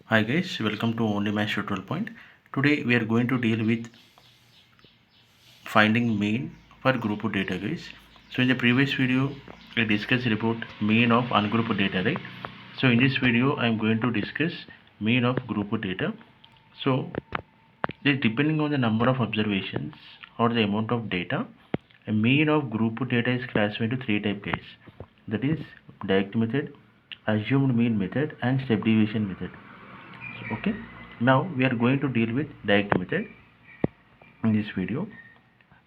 Hi guys, welcome to Only Math Tutorial Point. Today we are going to deal with finding mean for group of data, guys. So in the previous video I discussed about mean of ungrouped data, right? So in this video I am going to discuss mean of group of data. So depending on the number of observations or the amount of data, a mean of group of data is classified into three types, guys. That is direct method, assumed mean method, and step deviation method. So, okay, now we are going to deal with direct method in this video.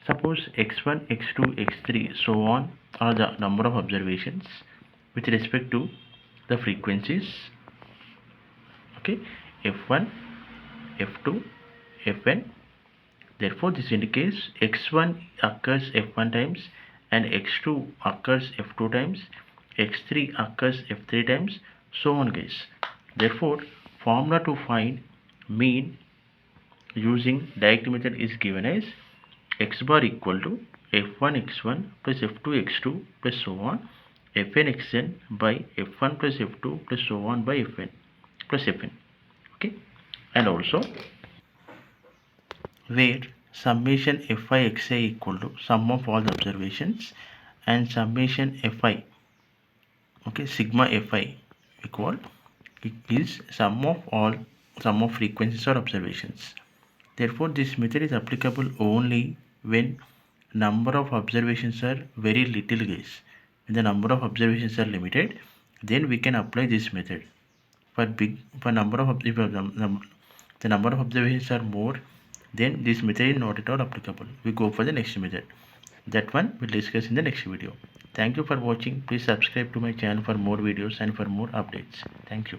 Suppose x1, x2, x3, so on are the number of observations with respect to the frequencies. Okay, f1, f2, fn. Therefore this indicates x1 occurs f1 times and x2 occurs f2 times, x3 occurs f3 times, so on, guys. Therefore formula to find mean using direct method is given as x bar equal to f1 x1 plus f2 x2 plus so on fn xn by f1 plus f2 plus so on by fn plus fn. Okay, and also where summation fi xi equal to sum of all the observations and summation fi, okay, sigma fi equal, it is sum of frequencies or observations. Therefore, this method is applicable only when number of observations are very little, guys. When the number of observations are limited, then we can apply this method. For number of if the number of observations are more, then this method is not at all applicable. We go for the next method. That one we'll discuss in the next video. Thank you for watching. Please subscribe to my channel for more videos and for more updates. Thank you.